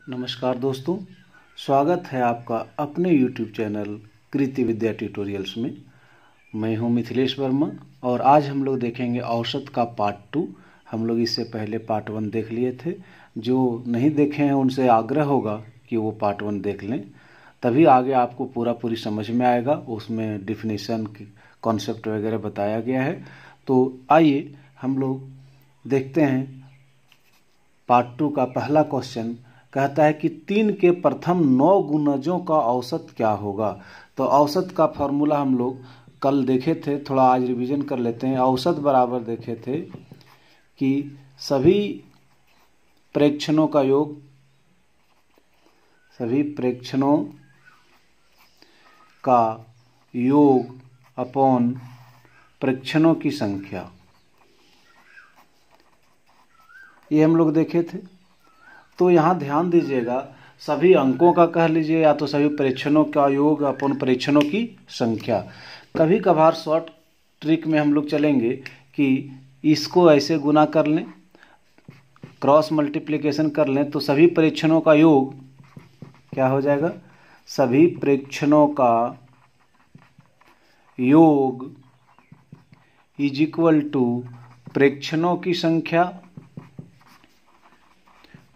नमस्कार दोस्तों, स्वागत है आपका अपने YouTube चैनल कृति विद्या ट्यूटोरियल्स में। मैं हूं मिथिलेश वर्मा और आज हम लोग देखेंगे औसत का पार्ट 2। हम लोग इससे पहले पार्ट 1 देख लिए थे। जो नहीं देखे हैं उनसे आग्रह होगा कि वो पार्ट 1 देख लें, तभी आगे आपको पूरी समझ में आएगा। उसमें डिफिनीशन कॉन्सेप्ट वगैरह बताया गया है। तो आइए हम लोग देखते हैं पार्ट 2 का पहला क्वेश्चन। कहता है कि 3 के प्रथम 9 गुणजों का औसत क्या होगा। तो औसत का फॉर्मूला हम लोग कल देखे थे, थोड़ा आज रिवीजन कर लेते हैं। औसत बराबर देखे थे कि सभी प्रेक्षणों का योग, सभी प्रेक्षणों का योग अपॉन प्रेक्षणों की संख्या, ये हम लोग देखे थे। तो यहाँ ध्यान दीजिएगा, सभी अंकों का कह लीजिए या तो सभी परीक्षणों का योग अपन परीक्षणों की संख्या। कभी कभार शॉर्ट ट्रिक में हम लोग चलेंगे कि इसको ऐसे गुना कर लें, क्रॉस मल्टीप्लिकेशन कर लें, तो सभी परीक्षणों का योग क्या हो जाएगा, सभी परीक्षणों का योग इज इक्वल टू प्रेक्षणों की संख्या,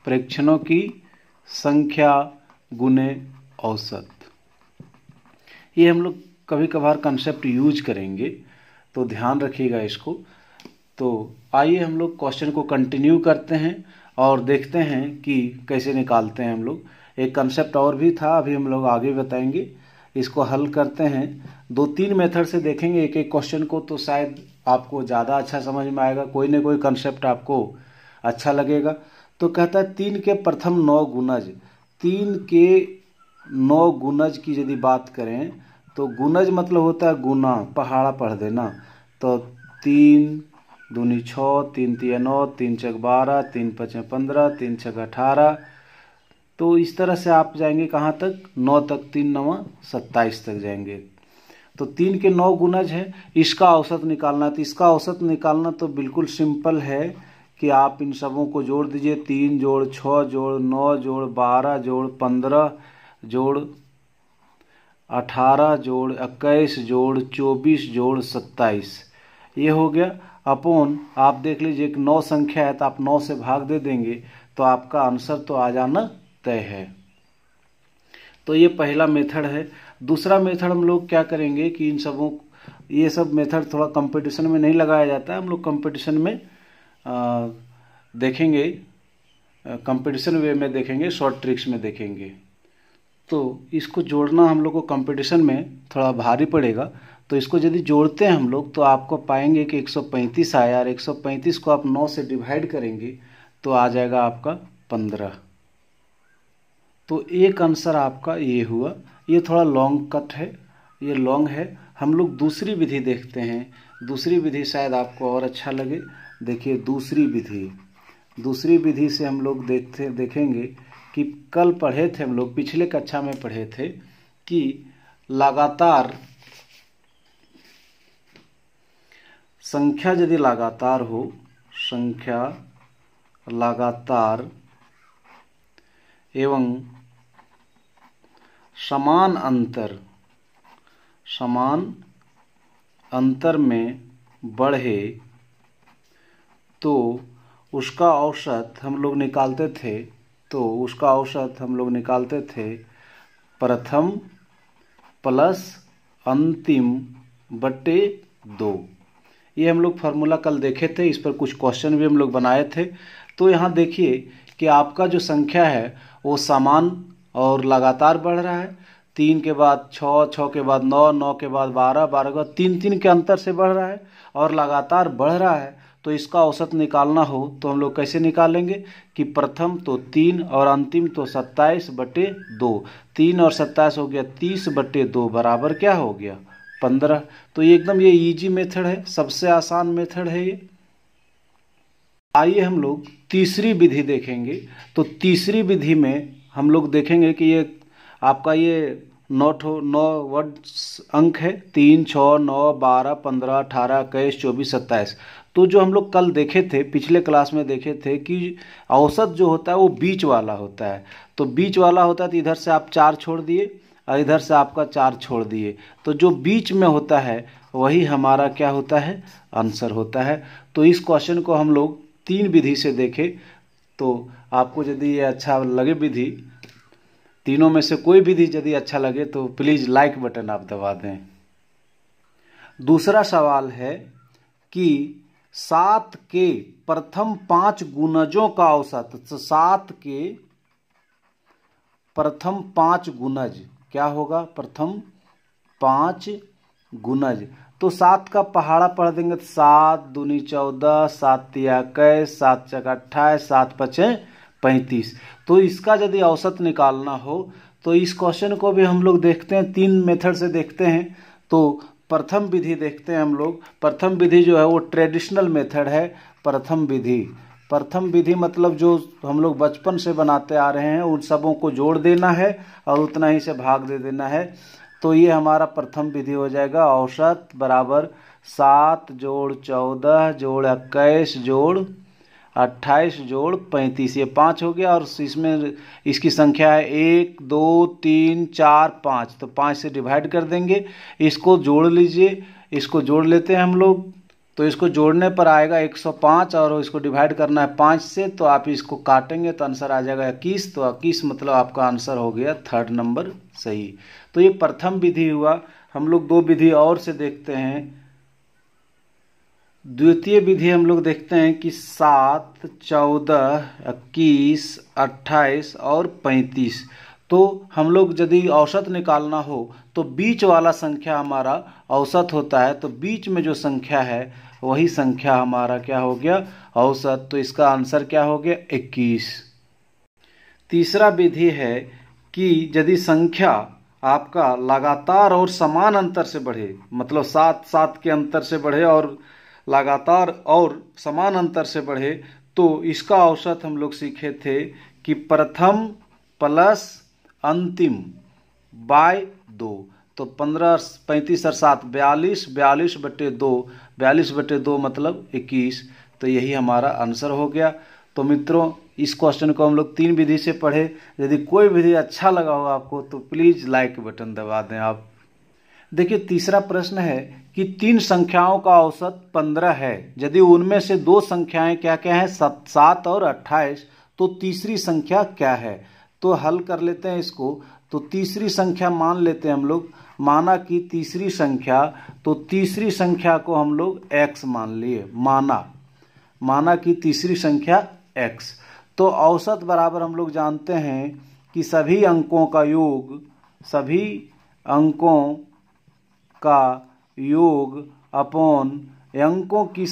प्रेक्षणों की संख्या गुने औसत। ये हम लोग कभी कभार कंसेप्ट यूज करेंगे, तो ध्यान रखिएगा इसको। तो आइए हम लोग क्वेश्चन को कंटिन्यू करते हैं और देखते हैं कि कैसे निकालते हैं हम लोग। एक कंसेप्ट और भी था, अभी हम लोग आगे बताएंगे। इसको हल करते हैं, 2-3 मेथड से देखेंगे एक एक क्वेश्चन को, तो शायद आपको ज़्यादा अच्छा समझ में आएगा, कोई ना कोई कंसेप्ट आपको अच्छा लगेगा। तो कहता है 3 के प्रथम 9 गुणज। 3 के 9 गुणज की यदि बात करें तो गुणज मतलब होता है गुना, पहाड़ा पढ़ देना। तो 3 दूनी 6, 3 तिया 9, 3 चक 12, 3 पचे 15, 3 छक 18। तो इस तरह से आप जाएंगे कहाँ तक, 9 तक, 3 9 27 तक जाएंगे। तो 3 के 9 गुणज है, इसका औसत निकालना। तो इसका औसत निकालना तो बिल्कुल सिंपल है कि आप इन सबों को जोड़ दीजिए। 3 जोड़ 6 जोड़ 9 जोड़ 12 जोड़ 15 जोड़ 18 जोड़ 21 जोड़ 24 जोड़ 27, ये हो गया। अपोन आप देख लीजिए कि 9 संख्या है तो आप 9 से भाग दे देंगे तो आपका आंसर तो आ जाना तय है। तो ये पहला मेथड है। दूसरा मेथड हम लोग क्या करेंगे कि इन सबों, ये सब मेथड थोड़ा कंपटीशन में नहीं लगाया जाता है, हम लोग कंपटीशन में देखेंगे, कंपटीशन वे में देखेंगे, शॉर्ट ट्रिक्स में देखेंगे। तो इसको जोड़ना हम लोग को कंपटीशन में थोड़ा भारी पड़ेगा। तो इसको यदि जोड़ते हैं हम लोग तो आपको पाएंगे कि 135 आया, और 135 को आप 9 से डिवाइड करेंगे तो आ जाएगा आपका 15। तो एक आंसर आपका ये हुआ। ये थोड़ा लॉन्ग कट है, ये लॉन्ग है। हम लोग दूसरी विधि देखते हैं। दूसरी विधि शायद आपको और अच्छा लगे। देखिए दूसरी विधि से हम लोग देखेंगे कि कल पढ़े थे हम लोग, पिछले कक्षा में पढ़े थे कि लगातार संख्या यदि लगातार हो, संख्या लगातार एवं समान अंतर में बढ़े तो उसका औसत हम लोग निकालते थे, प्रथम प्लस अंतिम बटे 2। ये हम लोग फार्मूला कल देखे थे, इस पर कुछ क्वेश्चन भी हम लोग बनाए थे। तो यहाँ देखिए कि आपका जो संख्या है वो समान और लगातार बढ़ रहा है। 3 के बाद 6, 6 के बाद 9, 9 के बाद 12, 12 के बाद 3 के अंतर से बढ़ रहा है और लगातार बढ़ रहा है। तो इसका औसत निकालना हो तो हम लोग कैसे निकालेंगे कि प्रथम तो 3 और अंतिम तो 27 बटे 2। 3 और 27 हो गया 30 बटे 2 बराबर क्या हो गया, 15। तो ये एकदम ये इजी मेथड है, सबसे आसान मेथड है ये। आइए हम लोग तीसरी विधि देखेंगे। तो तीसरी विधि में हम लोग देखेंगे कि ये आपका ये 9 वर्ड अंक है, 3, 6, 9, 12, 15, 18, 21, 24, 27। तो जो हम लोग कल देखे थे, पिछले क्लास में देखे थे कि औसत जो होता है वो बीच वाला होता है। तो बीच वाला होता है तो इधर से आप 4 छोड़ दिए और इधर से आपका 4 छोड़ दिए, तो जो बीच में होता है वही हमारा क्या होता है, आंसर होता है। तो इस क्वेश्चन को हम लोग 3 विधि से देखें। तो आपको यदि ये अच्छा लगे विधि, तीनों में से कोई विधि यदि अच्छा लगे तो प्लीज़ लाइक बटन आप दबा दें। दूसरा सवाल है कि 7 के प्रथम 5 गुणजों का औसत, तो 7 के प्रथम 5 गुणज क्या होगा, प्रथम 5 गुणज। तो 7 का पहाड़ा पढ़ देंगे तो 7 दूनी 14, 7 तिया 21, 7 चक 28, 7 पचे 35। तो इसका यदि औसत निकालना हो तो इस क्वेश्चन को भी हम लोग देखते हैं, 3 मेथड से देखते हैं। तो प्रथम विधि देखते हैं हम लोग। प्रथम विधि जो है वो ट्रेडिशनल मेथड है। प्रथम विधि मतलब जो हम लोग बचपन से बनाते आ रहे हैं उन सबों को जोड़ देना है और उतना ही से भाग दे देना है। तो ये हमारा प्रथम विधि हो जाएगा। औसत बराबर 7 जोड़ 14 जोड़ 21 जोड़ 28 जोड़ 35, ये 5 हो गया। और इसमें इसकी संख्या है 1 2 3 4 5, तो 5 से डिवाइड कर देंगे। इसको जोड़ लीजिए, इसको जोड़ लेते हैं हम लोग। तो इसको जोड़ने पर आएगा 105 और इसको डिवाइड करना है 5 से, तो आप इसको काटेंगे तो आंसर आ जाएगा 21। तो 21 मतलब आपका आंसर हो गया 3rd नंबर सही। तो ये प्रथम विधि हुआ। हम लोग 2 विधि और से देखते हैं। द्वितीय विधि हम लोग देखते हैं कि 7 14 21 28 और 35। तो हम लोग यदि औसत निकालना हो तो बीच वाला संख्या हमारा औसत होता है। तो बीच में जो संख्या है वही संख्या हमारा क्या हो गया, औसत। तो इसका आंसर क्या हो गया, 21। तीसरा विधि है कि यदि संख्या आपका लगातार और समान अंतर से बढ़े, मतलब 7 के अंतर से बढ़े और लगातार और समान अंतर से बढ़े, तो इसका औसत हम लोग सीखे थे कि प्रथम प्लस अंतिम बाय 2। तो 15 35 और 7 42, 42/2, 42/2 मतलब 21। तो यही हमारा आंसर हो गया। तो मित्रों इस क्वेश्चन को हम लोग 3 विधि से पढ़े। यदि कोई विधि अच्छा लगा हो आपको तो प्लीज़ लाइक बटन दबा दें आप। देखिए तीसरा प्रश्न है कि 3 संख्याओं का औसत 15 है। यदि उनमें से 2 संख्याएं क्या क्या हैं, 7 और 28, तो तीसरी संख्या क्या है। तो हल कर लेते हैं इसको। तो तीसरी संख्या मान लेते हैं हम लोग। माना कि तीसरी संख्या, तो तीसरी संख्या को हम लोग x मान लिए। माना कि तीसरी संख्या x। तो औसत बराबर हम लोग जानते हैं कि सभी अंकों का योग अपॉन अंकों की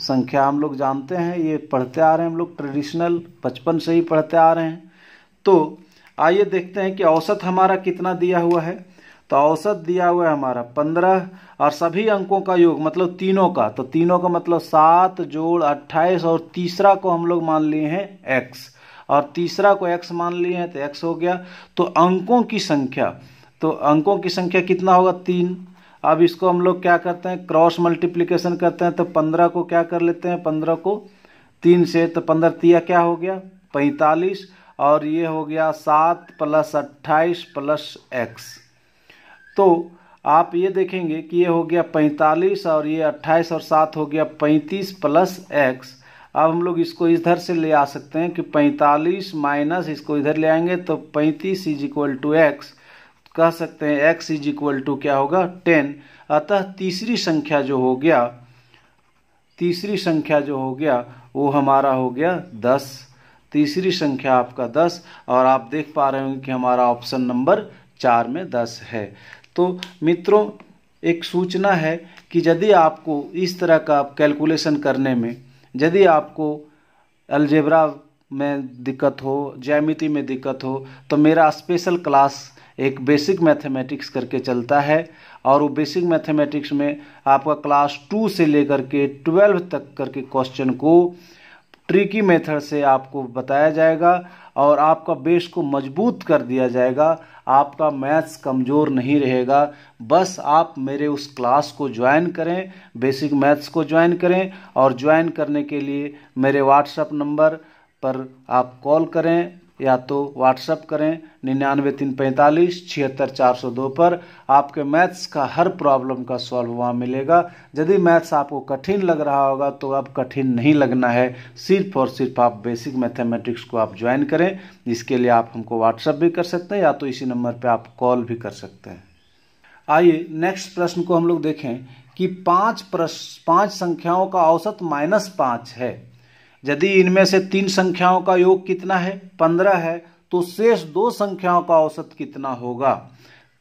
संख्या हम लोग जानते हैं, ये पढ़ते आ रहे हैं हम लोग, ट्रेडिशनल बचपन से ही पढ़ते आ रहे हैं। तो आइए देखते हैं कि औसत हमारा कितना दिया हुआ है। तो औसत दिया हुआ है हमारा 15 और सभी अंकों का योग मतलब तीनों का, तो तीनों का मतलब 7 जोड़ 28 और तीसरा को हम लोग मान लिए हैं x और तीसरा को x मान लिए हैं तो x हो गया। तो अंकों की संख्या कितना होगा, 3। अब इसको हम लोग क्या करते हैं, क्रॉस मल्टीप्लिकेशन करते हैं। तो 15 को क्या कर लेते हैं, 15 को 3 से, तो 15 तिया क्या हो गया 45 और ये हो गया 7 + 28 + x। तो आप ये देखेंगे कि ये हो गया 45 और ये 28 और 7 हो गया 35 + x। अब हम लोग इसको इधर से ले आ सकते हैं कि 45 माइनस इसको इधर ले आएंगे तो 35 = x कह सकते हैं। x = क्या होगा 10। अतः तीसरी संख्या जो हो गया वो हमारा हो गया 10। तीसरी संख्या आपका 10 और आप देख पा रहे होंगे कि हमारा ऑप्शन नंबर 4 में 10 है। तो मित्रों एक सूचना है कि यदि आपको इस तरह का कैलकुलेशन करने में, यदि आपको अलजेब्रा में दिक्कत हो, ज्यामिति में दिक्कत हो, तो मेरा स्पेशल क्लास एक बेसिक मैथमेटिक्स करके चलता है और वो बेसिक मैथमेटिक्स में आपका क्लास 2 से लेकर के 12 तक करके क्वेश्चन को ट्रिकी मेथड से आपको बताया जाएगा और आपका बेस को मजबूत कर दिया जाएगा। आपका मैथ्स कमज़ोर नहीं रहेगा। बस आप मेरे उस क्लास को ज्वाइन करें, बेसिक मैथ्स को ज्वाइन करें, और ज्वाइन करने के लिए मेरे व्हाट्सएप नंबर पर आप कॉल करें या तो व्हाट्सएप करें 99 345 76 402 पर। आपके मैथ्स का हर प्रॉब्लम का सॉल्व वहाँ मिलेगा। यदि मैथ्स आपको कठिन लग रहा होगा तो अब कठिन नहीं लगना है, सिर्फ और सिर्फ आप बेसिक मैथमेटिक्स को आप ज्वाइन करें। इसके लिए आप हमको व्हाट्सएप भी कर सकते हैं या तो इसी नंबर पर आप कॉल भी कर सकते हैं। आइए नेक्स्ट प्रश्न को हम लोग देखें कि पांच संख्याओं का औसत -5 है। यदि इनमें से 3 संख्याओं का योग कितना है? 15 है। तो शेष 2 संख्याओं का औसत कितना होगा?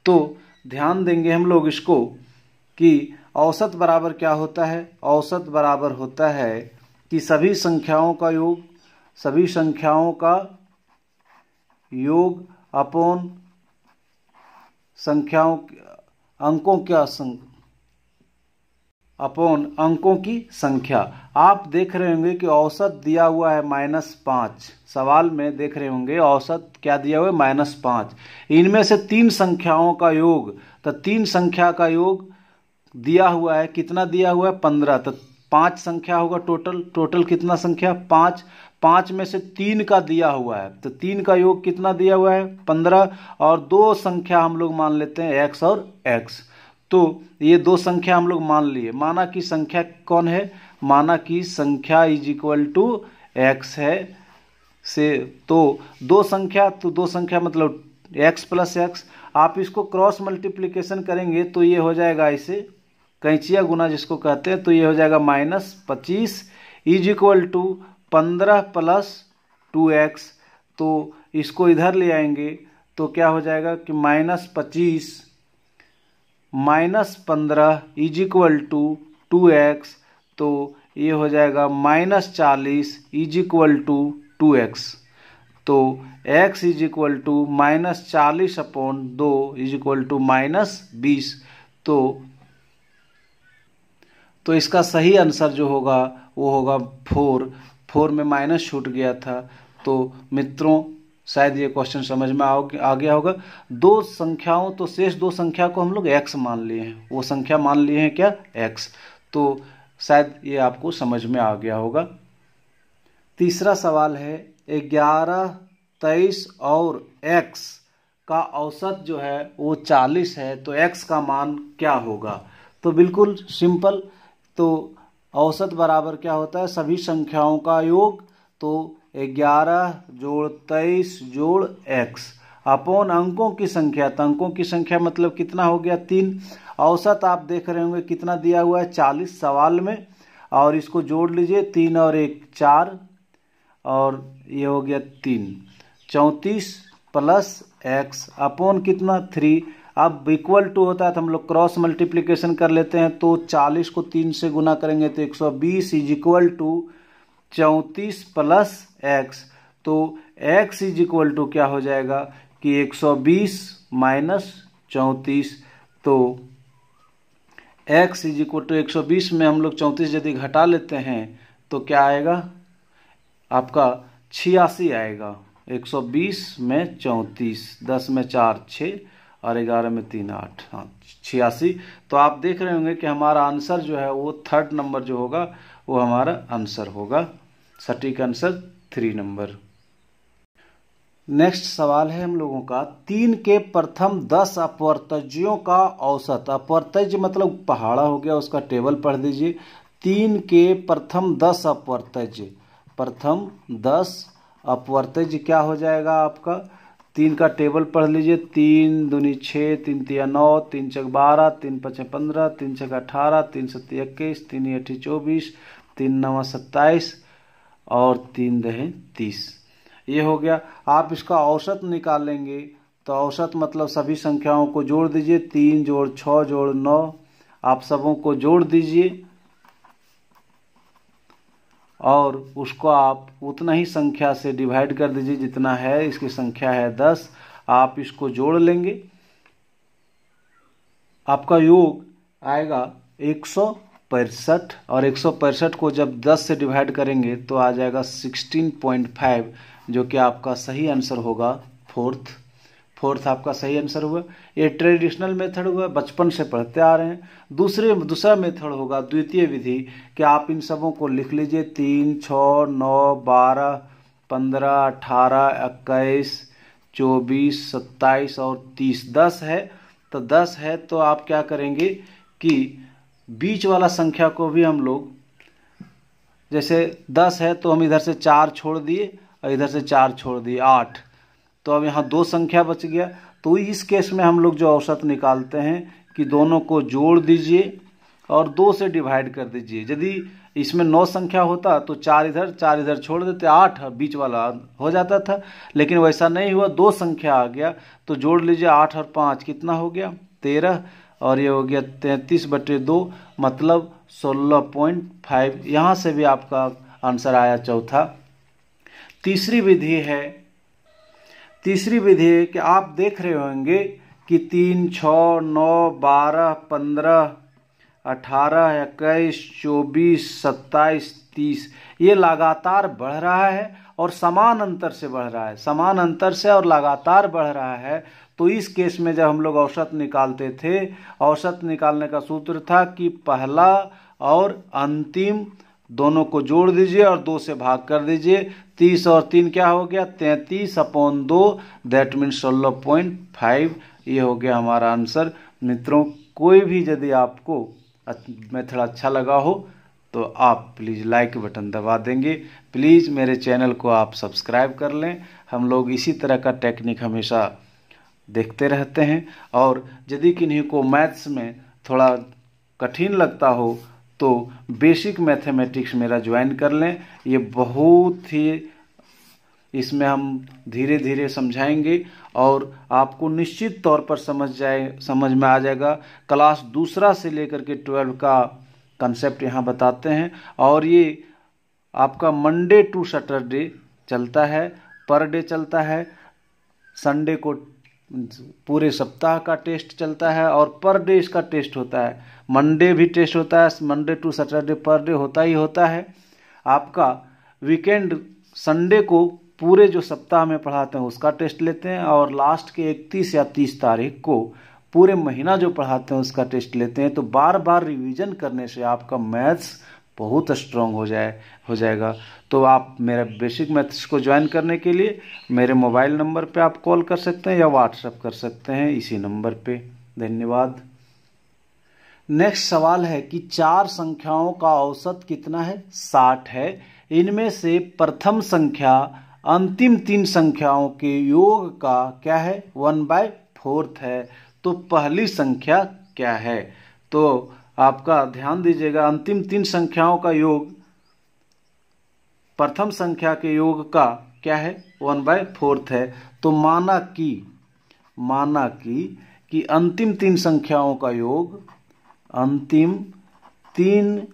तो ध्यान देंगे हम लोग इसको कि औसत बराबर क्या होता है। औसत बराबर होता है कि सभी संख्याओं का योग अपॉन अंकों की संख्या। आप देख रहे होंगे कि औसत दिया हुआ है -5। सवाल में देख रहे होंगे औसत क्या दिया हुआ है? -5। इनमें से 3 संख्याओं का योग, तो 3 संख्या का योग दिया हुआ है, कितना दिया हुआ है? 15। तो 5 संख्या होगा टोटल कितना संख्या? 5। 5 में से 3 का दिया हुआ है, तो 3 का योग कितना दिया हुआ है? 15। और 2 संख्या हम लोग मान लेते हैं x और x। तो ये 2 संख्या हम लोग मान लिए। माना कि संख्या कौन है? माना कि संख्या = x है से, तो 2 संख्या मतलब x + x। आप इसको क्रॉस मल्टीप्लिकेशन करेंगे तो ये हो जाएगा ऐसे, कैंचिया गुना जिसको कहते हैं, तो ये हो जाएगा -25 = 15 + 2x। तो इसको इधर ले आएंगे तो क्या हो जाएगा कि -25 -15 = 2x। तो ये हो जाएगा -40 = 2x। तो x = -40/2 = -20। तो इसका सही आंसर जो होगा वो होगा 4 में माइनस छूट गया था। तो मित्रों शायद ये क्वेश्चन समझ में आ गया होगा। 2 संख्याओं, तो शेष 2 संख्या को हम लोग x मान लिए हैं, वो संख्या मान लिए हैं क्या? x। तो शायद ये आपको समझ में आ गया होगा। तीसरा सवाल है 11, 23 और x का औसत जो है वो 40 है, तो x का मान क्या होगा? तो बिल्कुल सिंपल। तो औसत बराबर क्या होता है? सभी संख्याओं का योग, तो 11 + 23 + x अपॉन अंकों की संख्या। तो अंकों की संख्या मतलब कितना हो गया? 3। औसत आप देख रहे होंगे कितना दिया हुआ है? 40 सवाल में, और इसको जोड़ लीजिए, 3 और 1 4, और ये हो गया 3। 34 + x अपॉन कितना? 3। अब इक्वल टू होता है तो हम लोग क्रॉस मल्टीप्लिकेशन कर लेते हैं। तो 40 को 3 से गुना करेंगे तो 120 = 34 + x। तो x = क्या हो जाएगा कि 120 - 34। तो x = 120 में हम लोग 34 यदि घटा लेते हैं तो क्या आएगा? आपका 86 आएगा। 120 में 34, 10 में 4 6 और 11 में 3 8, हाँ 86। तो आप देख रहे होंगे कि हमारा आंसर जो है वो 3rd नंबर जो होगा वो हमारा आंसर होगा। सटीक आंसर 3 नंबर। नेक्स्ट सवाल है हम लोगों का 3 के प्रथम 10 अपवर्तज्यों का औसत। अपवर्तज मतलब पहाड़ा हो गया, उसका टेबल पढ़ दीजिए। 3 के प्रथम 10 अपवर्तज्य, प्रथम 10 अपवर्तज्य क्या हो जाएगा आपका? 3 का टेबल पढ़ लीजिए। 3 दूनी 6, 3 तिया 9, 3 चक 12, 3 पचे 15, 3 छक 18, 3 सत्ती 21, 3 अठी 24, 3 नवा 27 और 3 दहे 30। ये हो गया। आप इसका औसत निकालेंगे तो औसत मतलब सभी संख्याओं को जोड़ दीजिए। 3 + 6 + 9, आप सबों को जोड़ दीजिए और उसको आप उतना ही संख्या से डिवाइड कर दीजिए जितना है। इसकी संख्या है 10। आप इसको जोड़ लेंगे, आपका योग आएगा 165 और 165 को जब 10 से डिवाइड करेंगे तो आ जाएगा 16.5, जो कि आपका सही आंसर होगा फोर्थ आपका सही आंसर हुआ। ये ट्रेडिशनल मेथड हुआ, बचपन से पढ़ते आ रहे हैं। दूसरा मेथड होगा द्वितीय विधि, कि आप इन सबों को लिख लीजिए 3, 6, 9, 12, 15, 18, 21, 24, 27 और 30। 10 है तो 10 है तो आप क्या करेंगे कि बीच वाला संख्या को भी हम लोग, जैसे 10 है तो हम इधर से 4 छोड़ दिए और इधर से 4 छोड़ दिए, 8। तो अब यहाँ 2 संख्या बच गया। तो इस केस में हम लोग जो औसत निकालते हैं कि दोनों को जोड़ दीजिए और 2 से डिवाइड कर दीजिए। यदि इसमें 9 संख्या होता तो 4 इधर छोड़ देते, 8 बीच वाला हो जाता था। लेकिन वैसा नहीं हुआ, 2 संख्या आ गया तो जोड़ लीजिए 8 और 5 कितना हो गया 13, और ये हो गया 33/2 मतलब 16.5। यहाँ से भी आपका आंसर आया चौथा। तीसरी विधि है कि आप देख रहे होंगे कि 3, 6, 9, 12, 15, 18, 21, 24, 27, 30 ये लगातार बढ़ रहा है और समान अंतर से बढ़ रहा है, समान अंतर से और लगातार बढ़ रहा है। तो इस केस में जब हम लोग औसत निकालते थे, औसत निकालने का सूत्र था कि पहला और अंतिम दोनों को जोड़ दीजिए और 2 से भाग कर दीजिए। 30 और 3 क्या हो गया 33/2, दैट मीन्स 16.5। ये हो गया हमारा आंसर। मित्रों, कोई भी यदि आपको मेथड अच्छा लगा हो तो आप प्लीज़ लाइक बटन दबा देंगे। प्लीज़ मेरे चैनल को आप सब्सक्राइब कर लें। हम लोग इसी तरह का टेक्निक हमेशा देखते रहते हैं। और यदि किन्हीं को मैथ्स में थोड़ा कठिन लगता हो तो बेसिक मैथमेटिक्स मेरा ज्वाइन कर लें। ये बहुत ही, इसमें हम धीरे धीरे समझाएंगे और आपको निश्चित तौर पर समझ में आ जाएगा। क्लास 2 से लेकर के 12 का कंसेप्ट यहाँ बताते हैं। और ये आपका मंडे टू सैटरडे चलता है, पर डे चलता है। संडे को पूरे सप्ताह का टेस्ट चलता है और पर डे इसका टेस्ट होता है। मंडे भी टेस्ट होता है, Monday to Saturday per day होता ही होता है। आपका वीकेंड संडे को पूरे जो सप्ताह में पढ़ाते हैं उसका टेस्ट लेते हैं, और लास्ट के 31 या 30 तारीख को पूरे महीना जो पढ़ाते हैं उसका टेस्ट लेते हैं। तो बार बार रिवीजन करने से आपका मैथ्स बहुत स्ट्रांग हो जाएगा। तो आप मेरा बेसिक मैथ्स को ज्वाइन करने के लिए मेरे मोबाइल नंबर पे आप कॉल कर सकते हैं या व्हाट्सएप कर सकते हैं इसी नंबर पे। धन्यवाद। नेक्स्ट सवाल है कि 4 संख्याओं का औसत कितना है 60 है। इनमें से प्रथम संख्या अंतिम 3 संख्याओं के योग का क्या है 1/4 है। तो पहली संख्या क्या है। तो आपका ध्यान दीजिएगा, अंतिम 3 संख्याओं का योग प्रथम संख्या के योग का क्या है 1/4 है। तो माना कि अंतिम 3 संख्याओं का योग, अंतिम 3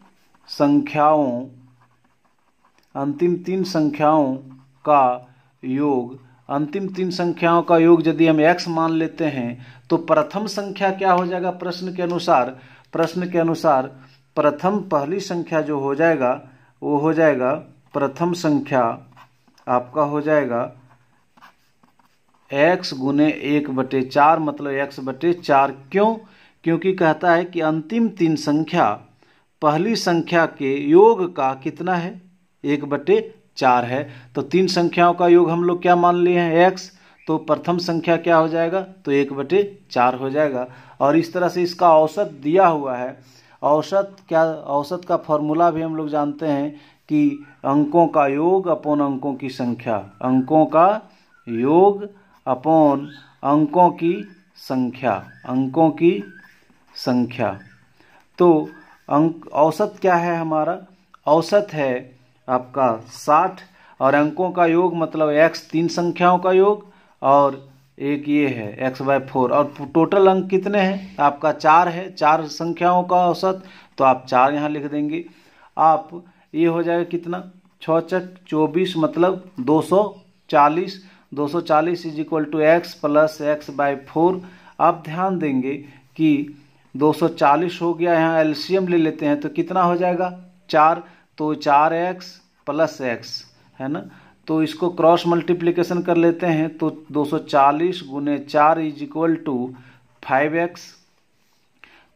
संख्याओं का योग यदि हम x मान लेते हैं तो प्रथम संख्या क्या हो जाएगा प्रश्न के अनुसार प्रथम पहली संख्या जो हो जाएगा वो हो जाएगा, प्रथम संख्या आपका हो जाएगा x गुने 1/4 मतलब x/4। क्योंकि कहता है कि अंतिम 3 संख्या पहली संख्या के योग का कितना है 1/4 है। तो 3 संख्याओं का योग हम लोग क्या मान लिए हैं x, तो प्रथम संख्या क्या हो जाएगा तो 1/4 हो जाएगा। और इस तरह से इसका औसत दिया हुआ है। औसत का फॉर्मूला भी हम लोग जानते हैं कि अंकों का योग अपॉन अंकों की संख्या, अंकों का योग अपॉन अंकों की संख्या। तो औसत क्या है हमारा, औसत है आपका 60 और अंकों का योग मतलब x 3 संख्याओं का योग और एक ये है x/4। और टोटल अंक कितने हैं आपका 4 है, 4 संख्याओं का औसत। तो आप 4 यहाँ लिख देंगे। आप ये हो जाएगा कितना 6 24 मतलब 240 = x + x/4। आप ध्यान देंगे कि 240 हो गया, यहाँ एलसीएम ले लेते हैं तो कितना हो जाएगा 4, तो 4x प्लस x है ना, तो इसको क्रॉस मल्टीप्लिकेशन कर लेते हैं तो 240 गुने 4 इज इक्वल टू 5x,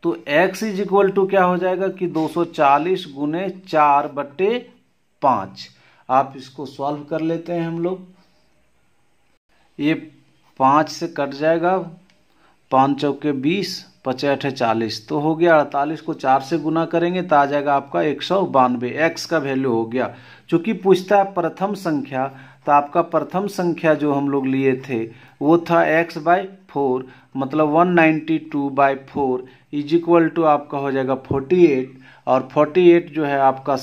तो x इज इक्वल टू क्या हो जाएगा कि 240 गुने 4/5। आप इसको सॉल्व कर लेते हैं हम लोग, ये 5 से कट जाएगा, 5 चौके 20, 5 8 40, तो हो गया 48 को 4 से गुना करेंगे तो आ जाएगा आपका 192। x का वैल्यू हो गया। चूंकि पूछता है प्रथम संख्या, तो आपका प्रथम संख्या जो हम लोग लिए थे वो था x/4, मतलब 192/4 इज इक्वल टू आपका हो जाएगा 48, और 48 जो है आपका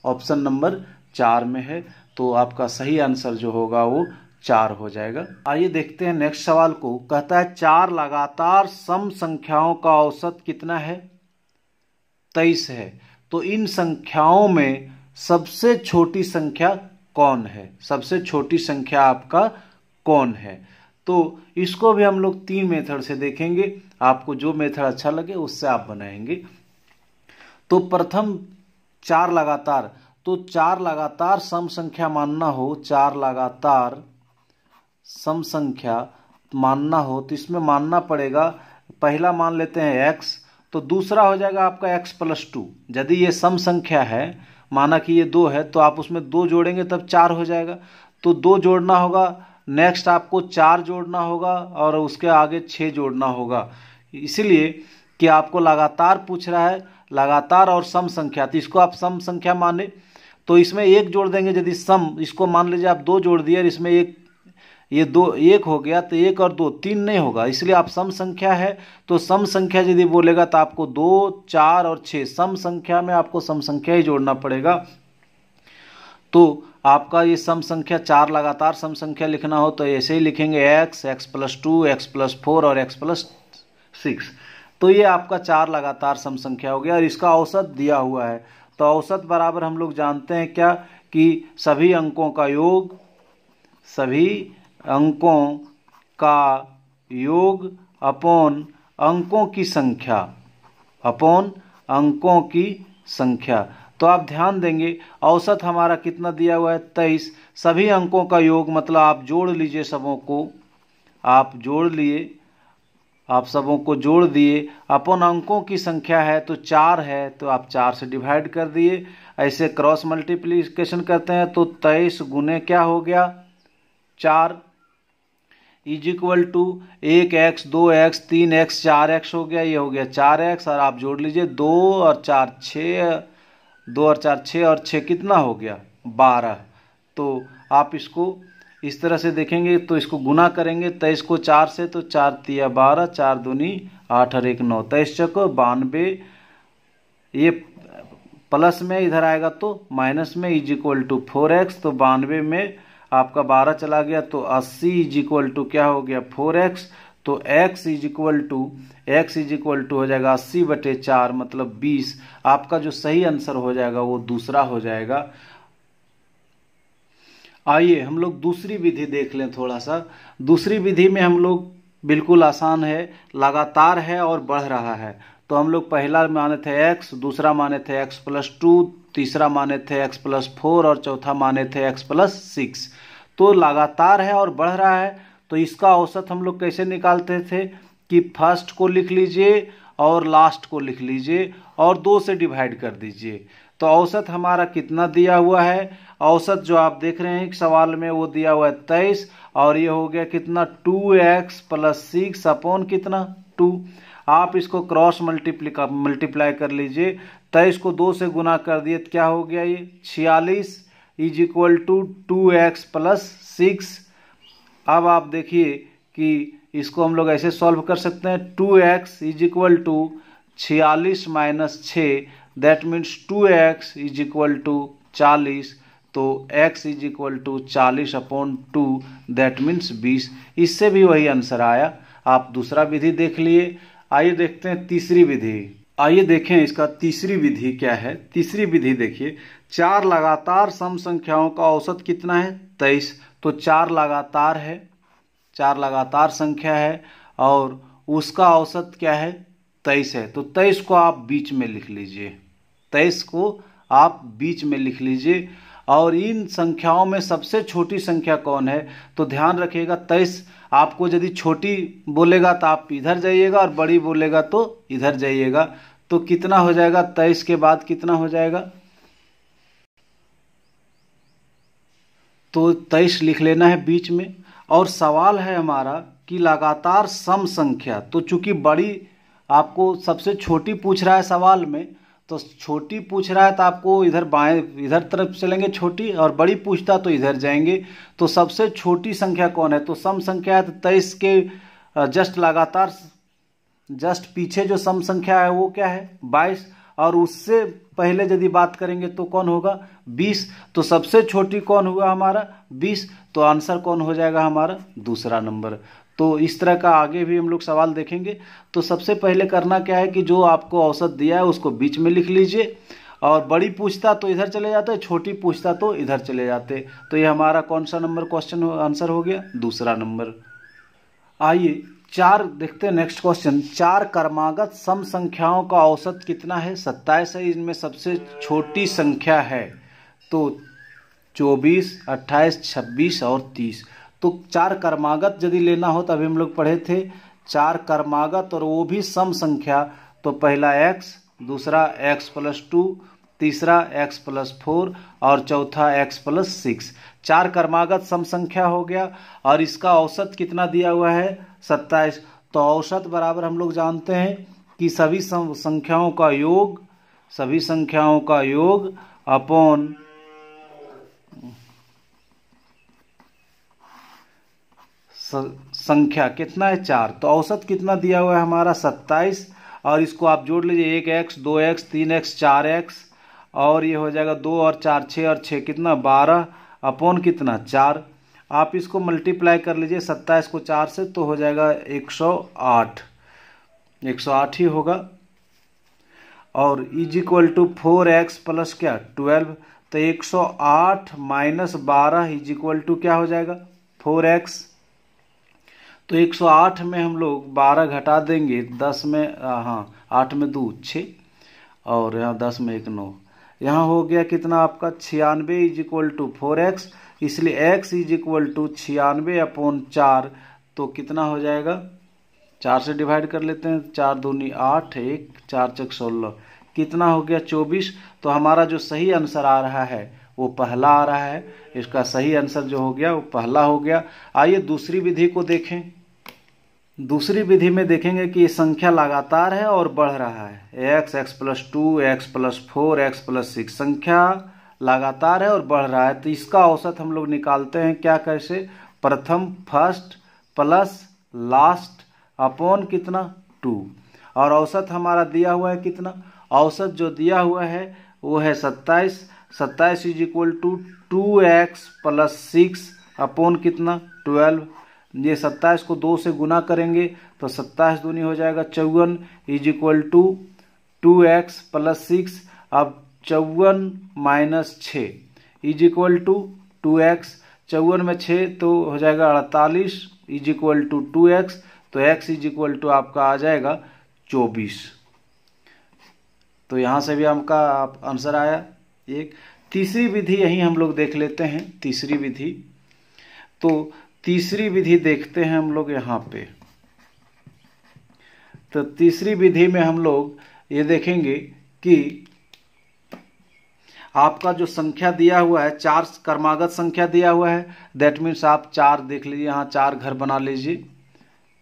ऑप्शन नंबर 4 में है, तो आपका सही आंसर जो होगा वो 4 हो जाएगा। आइए देखते हैं नेक्स्ट सवाल को। कहता है 4 लगातार सम संख्याओं का औसत कितना है? 23 है। तो इन संख्याओं में सबसे छोटी संख्या कौन है? सबसे छोटी संख्या आपका कौन है? तो इसको भी हम लोग 3 मेथड से देखेंगे, आपको जो मेथड अच्छा लगे उससे आप बनाएंगे। तो प्रथम 4 लगातार, तो 4 लगातार सम संख्या मानना हो, 4 लगातार सम संख्या मानना हो तो इसमें मानना पड़ेगा, पहला मान लेते हैं x, तो दूसरा हो जाएगा आपका x प्लस 2। यदि ये सम संख्या है, माना कि ये 2 है, तो आप उसमें 2 जोड़ेंगे तब 4 हो जाएगा, तो 2 जोड़ना होगा, नेक्स्ट आपको 4 जोड़ना होगा और उसके आगे 6 जोड़ना होगा। इसलिए कि आपको लगातार पूछ रहा है, लगातार और सम संख्या, तो इसको आप सम संख्या माने तो इसमें 1 जोड़ देंगे। यदि सम, इसको मान लीजिए आप 2 जोड़ दिए और इसमें ये 1 हो गया, तो 1 और 2 3 नहीं होगा, इसलिए आप सम संख्या है तो सम संख्या यदि बोलेगा तो आपको 2, 4 और 6 सम संख्या में आपको सम संख्या ही जोड़ना पड़ेगा। तो आपका ये सम संख्या 4 लगातार सम संख्या लिखना हो तो ऐसे ही लिखेंगे x प्लस 2, x प्लस 4 और x प्लस 6। तो ये आपका 4 लगातार सम संख्या हो गया और इसका औसत दिया हुआ है। तो औसत बराबर हम लोग जानते हैं क्या, कि सभी अंकों का योग, सभी अंकों का योग अपॉन अंकों की संख्या, अपॉन अंकों की संख्या। तो आप ध्यान देंगे औसत हमारा कितना दिया हुआ है 23, सभी अंकों का योग मतलब आप जोड़ लीजिए सबों को, आप जोड़ लिए, आप सबों को जोड़ दिए, अपन अंकों की संख्या है तो 4 है तो आप 4 से डिवाइड कर दिए। ऐसे क्रॉस मल्टीप्लिकेशन करते हैं तो 23 गुने क्या हो गया 4 is equal to 1x 2x 3x 4x हो गया, ये हो गया 4x, और आप जोड़ लीजिए 2 और 4 6, 2 और 4 6 और 6 कितना हो गया 12। तो आप इसको इस तरह से देखेंगे तो इसको गुना करेंगे 23 को 4 से, तो 4 तिया 12, 4 दूनी 8 और 1 9, 23 चौको 92, ये प्लस में इधर आएगा तो माइनस में इज इक्वल टू 4x, तो 92 में आपका 12 चला गया तो 80 इज इक्वल टू क्या हो गया 4x, तो x इज इक्वल टू हो जाएगा 80/4 मतलब 20। आपका जो सही आंसर हो जाएगा वो दूसरा हो जाएगा। आइए हम लोग दूसरी विधि देख लें थोड़ा सा। दूसरी विधि में हम लोग बिल्कुल आसान है, लगातार है और बढ़ रहा है। तो हम लोग पहला माने थे x, दूसरा माने थे x प्लस 2, तीसरा माने थे x प्लस 4 और चौथा माने थे x प्लस 6। तो लगातार है और बढ़ रहा है, तो इसका औसत हम लोग कैसे निकालते थे कि फर्स्ट को लिख लीजिए और लास्ट को लिख लीजिए और 2 से डिवाइड कर दीजिए। तो औसत हमारा कितना दिया हुआ है, औसत जो आप देख रहे हैं एक सवाल में वो दिया हुआ है 23, और ये हो गया कितना 2x प्लस 6 अपॉन कितना 2। आप इसको क्रॉस मल्टीप्लाई कर लीजिए, 23 को 2 से गुना कर दिए तो क्या हो गया ये 46 is equal to 2x plus 6। अब आप देखिए कि इसको हम लोग ऐसे सॉल्व कर सकते हैं, 2x is equal to 46 minus 6, that means 2x is equal to 40, तो x is equal to 40 upon 2 that means 20। इससे भी वही आंसर आया। आप दूसरा विधि देख लिए। आइए देखते हैं तीसरी विधि। आइए देखें इसका तीसरी विधि क्या है। तीसरी विधि देखिए, 4 लगातार सम संख्याओं का औसत कितना है 23। तो 4 लगातार है, 4 लगातार संख्या है और उसका औसत क्या है 23 है, तो 23 को आप बीच में लिख लीजिए, 23 को आप बीच में लिख लीजिए। और इन संख्याओं में सबसे छोटी संख्या कौन है, तो ध्यान रखिएगा 23 आपको यदि छोटी बोलेगा तो आप इधर जाइएगा और बड़ी बोलेगा तो इधर जाइएगा। तो कितना हो जाएगा, 23 के बाद कितना हो जाएगा, तो 23 लिख लेना है बीच में। और सवाल है हमारा कि लगातार सम संख्या, तो चूंकि बड़ी आपको सबसे छोटी पूछ रहा है सवाल में, तो छोटी पूछ रहा है तो आपको इधर बाएं इधर तरफ चलेंगे छोटी, और बड़ी पूछता तो इधर जाएंगे। तो सबसे छोटी संख्या कौन है, तो सम संख्या है, तो 23 के जस्ट लगातार जस्ट पीछे जो सम संख्या है वो क्या है 22, और उससे पहले यदि बात करेंगे तो कौन होगा 20। तो सबसे छोटी कौन हुआ हमारा 20, तो आंसर कौन हो जाएगा हमारा दूसरा नंबर। तो इस तरह का आगे भी हम लोग सवाल देखेंगे। तो सबसे पहले करना क्या है कि जो आपको औसत दिया है उसको बीच में लिख लीजिए, और बड़ी पूछता तो इधर चले जाते, छोटी पूछता तो इधर चले जाते। तो ये हमारा कौन सा नंबर क्वेश्चन आंसर हो गया, दूसरा नंबर। आइए चार देखते हैं नेक्स्ट क्वेश्चन। 4 क्रमागत सम संख्याओं का औसत कितना है, 27 है, इनमें सबसे छोटी संख्या है तो 24, 28, 26 और 30। तो 4 क्रमागत यदि लेना हो तो अभी हम लोग पढ़े थे 4 क्रमागत, और वो भी सम संख्या। तो पहला x, दूसरा x+2, तीसरा x+4 और चौथा x+6। 4 क्रमागत सम संख्या हो गया, और इसका औसत कितना दिया हुआ है 27। तो औसत बराबर हम लोग जानते हैं कि सभी संख्याओं का योग अपॉन संख्या कितना है 4। तो औसत कितना दिया हुआ है हमारा 27, और इसको आप जोड़ लीजिए 1x, 2x, 3x, 4x, और ये हो जाएगा 2 और 4 6 और 6 कितना 12 अपॉन कितना 4। आप इसको मल्टीप्लाई कर लीजिए 27 को 4 से, तो हो जाएगा 108 ही होगा। और is equal to 4x plus क्या 12, तो 108 माइनस 12 इज इक्वल टू क्या हो जाएगा 4x। तो 108 में हम लोग 12 घटा देंगे, 10 में 8 में 2 6, और यहाँ 10 में 1 9, यहाँ हो गया कितना आपका 96 इज इक्वल टू 4x, इसलिए x is equal to 96 upon 4। तो कितना हो जाएगा 4 से डिवाइड कर लेते हैं, 4 दूनी 8, 1 4 चक 16, कितना हो गया 24। तो हमारा जो सही आंसर आ रहा है वो पहला आ रहा है, इसका सही आंसर जो हो गया वो पहला हो गया। आइए दूसरी विधि को देखें। दूसरी विधि में देखेंगे कि ये संख्या लगातार है और बढ़ रहा है, x, x+2, x+4, x+6 संख्या लगातार है और बढ़ रहा है। तो इसका औसत हम लोग निकालते हैं क्या, कैसे, प्रथम फर्स्ट प्लस लास्ट अपॉन कितना 2, और औसत हमारा दिया हुआ है कितना, औसत जो दिया हुआ है वो है 27 is equal to 2x+6 upon कितना 12। ये 27 को 2 से गुना करेंगे तो 27 दूनी हो जाएगा 54 इज इक्वल टू 2x+6। अब 54 minus 6 is equal to 2x, 54 में 6 तो हो जाएगा 48 इज इक्वल टू 2x। तो x इज इक्वल टू आपका आ जाएगा 24। तो यहाँ से भी आपका आंसर आया एक। तीसरी विधि यही हम लोग देख लेते हैं, तीसरी विधि। तो तीसरी विधि देखते हैं हम लोग यहाँ पे। तो तीसरी विधि में हम लोग ये देखेंगे कि आपका जो संख्या दिया हुआ है 4 क्रमागत संख्या दिया हुआ है, दैट मीन्स आप 4 देख लीजिए, यहाँ 4 घर बना लीजिए,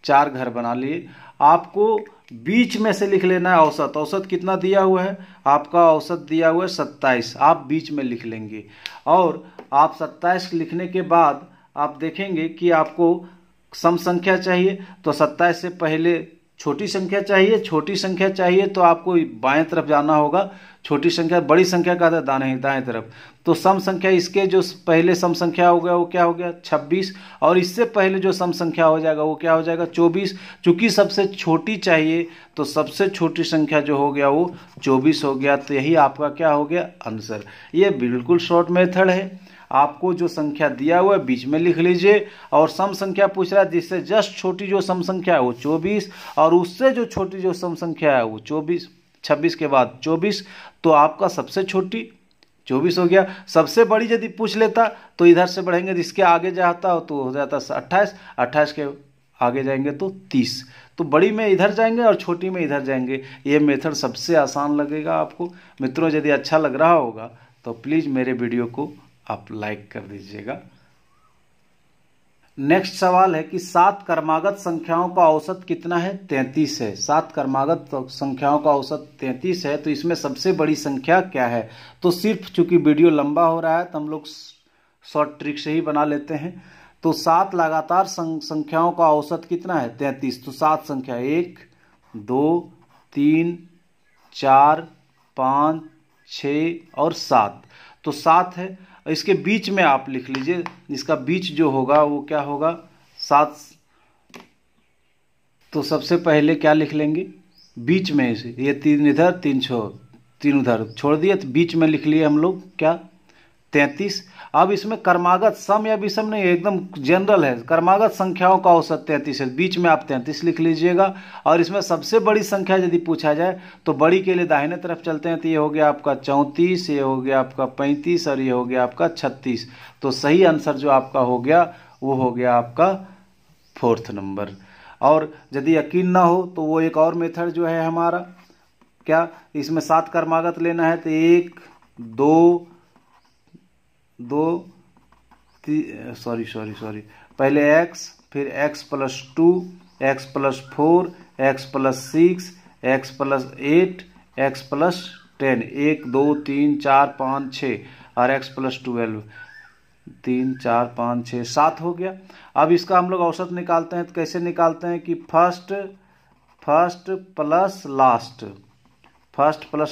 4 घर बना लिए। आपको बीच में से लिख लेना है औसत। औसत कितना दिया हुआ है आपका, औसत दिया हुआ है 27, आप बीच में लिख लेंगे। और आप 27 लिखने के बाद आप देखेंगे कि आपको सम संख्या चाहिए, तो 27 से पहले छोटी संख्या चाहिए, छोटी संख्या चाहिए तो आपको बाएं तरफ जाना होगा, छोटी संख्या बड़ी संख्या का था दाएं तरफ। तो सम संख्या इसके जो पहले सम संख्या हो गया वो क्या हो गया 26, और इससे पहले जो सम संख्या हो जाएगा वो क्या हो जाएगा 24। चूंकि सबसे छोटी चाहिए तो सबसे छोटी संख्या जो हो गया वो 24 हो गया। तो यही आपका क्या हो गया आंसर। ये बिल्कुल शॉर्ट मेथड है। आपको जो संख्या दिया हुआ है बीच में लिख लीजिए, और सम संख्या पूछ रहा है जिससे जस्ट छोटी जो सम संख्या है वो 24, और उससे जो छोटी जो सम संख्या है वो 24, 26 के बाद 24, तो आपका सबसे छोटी 24 हो गया। सबसे बड़ी यदि पूछ लेता तो इधर से बढ़ेंगे, जिसके आगे जाता हो तो हो जाता 28, 28 के आगे जाएंगे तो 30, तो बड़ी में इधर जाएंगे और छोटी में इधर जाएंगे। ये मेथड सबसे आसान लगेगा आपको। मित्रों यदि अच्छा लग रहा होगा तो प्लीज़ मेरे वीडियो को आप लाइक कर दीजिएगा। नेक्स्ट सवाल है कि 7 क्रमागत संख्याओं का औसत कितना है? 33 है। 7 क्रमागत संख्याओं का औसत 33 है, तो इसमें सबसे बड़ी संख्या क्या है? तो सिर्फ चूंकि वीडियो लंबा हो रहा है तो हम लोग शॉर्ट ट्रिक से ही बना लेते हैं। तो 7 लगातार संख्याओं का औसत कितना है? 33। तो 7 संख्या 1, 2, 3, 4, 5, 6 और 7, तो 7 है। इसके बीच में आप लिख लीजिए, इसका बीच जो होगा वो क्या होगा? 7। तो सबसे पहले क्या लिख लेंगे बीच में? ये 3 इधर 3 उधर छोड़ दिए, तो बीच में लिख लिए हम लोग क्या? 33। अब इसमें क्रमागत सम या विषम नहीं, एकदम जनरल है। क्रमागत संख्याओं का औसत 33 है, बीच में आप 33 लिख लीजिएगा। और इसमें सबसे बड़ी संख्या यदि पूछा जाए तो बड़ी के लिए दाहिने तरफ चलते हैं, तो ये हो गया आपका 34, ये हो गया आपका 35 और ये हो गया आपका 36। तो सही आंसर जो आपका हो गया वो हो गया आपका 4th नंबर। और यदि यकीन ना हो तो वो एक और मेथड जो है हमारा क्या, इसमें 7 क्रमागत लेना है तो 1, 2, पहले x, फिर x + 2, x + 4, x + 6, x + 8, x + 10, 1, 2, 3, 4, 5, 6 और x + 12, 3, 4, 5, 6, 7 हो गया। अब इसका हम लोग औसत निकालते हैं, तो कैसे निकालते हैं कि फर्स्ट प्लस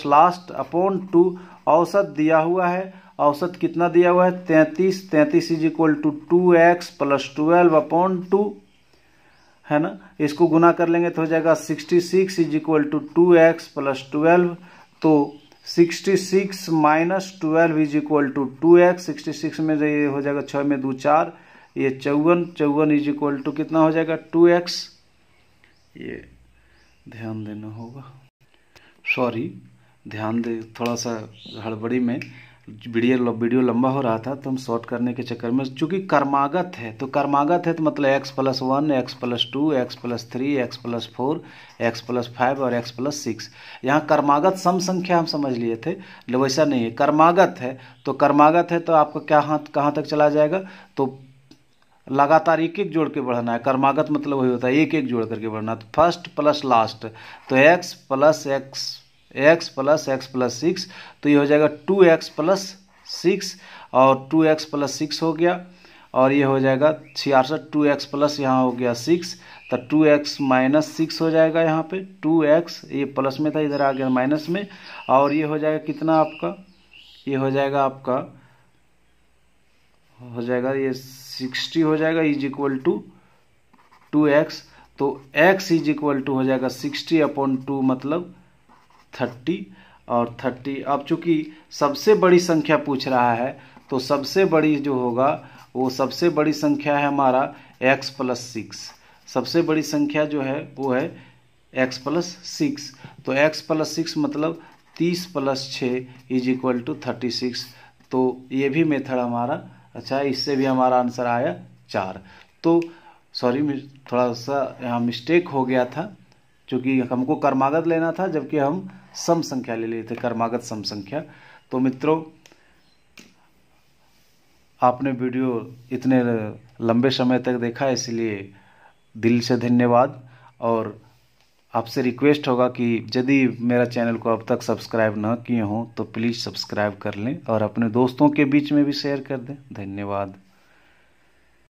लास्ट अपॉन 2, औसत दिया हुआ है। औसत कितना दिया हुआ है? 33। 33 = 2x + 12 अपॉन 2, है ना। इसको गुना कर लेंगे तो हो जाएगा 66 = 2x + 12। तो 66 - 12 = 2x। 66 में ये हो जाएगा 6 में 2 4, ये 54 = कितना हो जाएगा? 2x। ये ध्यान देना होगा, सॉरी ध्यान दे, थोड़ा सा हड़बड़ी में वीडियो लंबा हो रहा था तो हम शॉर्ट करने के चक्कर में, चूंकि क्रमागत है तो मतलब x + 1, x + 2, x + 3, x + 4, x + 5 और x + 6। यहाँ क्रमागत सम संख्या हम समझ लिए थे, वैसा नहीं है, क्रमागत है। तो क्रमागत है तो आपका क्या हाथ कहाँ तक चला जाएगा? तो लगातार एक एक जोड़ के बढ़ना है। क्रमागत मतलब वही होता है एक एक जोड़ करके बढ़ना। तो फर्स्ट प्लस लास्ट, तो x + x + 6, तो ये हो जाएगा 2x + 6 और 2x + 6 हो गया, और ये हो जाएगा 66। 2x प्लस यहाँ हो गया 6, तो 2x - 6 हो जाएगा। यहाँ पे 2x, ये प्लस में था इधर आ गया माइनस में, और ये हो जाएगा कितना आपका? ये हो जाएगा आपका ये 60 हो जाएगा = 2x। तो x = हो जाएगा 60/2 मतलब 30 और 30। अब चूंकि सबसे बड़ी संख्या पूछ रहा है तो सबसे बड़ी जो होगा वो सबसे बड़ी संख्या है हमारा x + 6। सबसे बड़ी संख्या जो है वो है x + 6। तो x + 6 मतलब 30 + 6 = 36। तो ये भी मेथड हमारा अच्छा, इससे भी हमारा आंसर आया 4। तो सॉरी थोड़ा सा यहाँ मिस्टेक हो गया था, क्योंकि हमको क्रमागत लेना था जबकि हम सम संख्या ले लिए थे, क्रमागत सम संख्या। तो मित्रों आपने वीडियो इतने लंबे समय तक देखा, इसलिए दिल से धन्यवाद। और आपसे रिक्वेस्ट होगा कि यदि मेरा चैनल को अब तक सब्सक्राइब न किए हों तो प्लीज़ सब्सक्राइब कर लें और अपने दोस्तों के बीच में भी शेयर कर दें। धन्यवाद।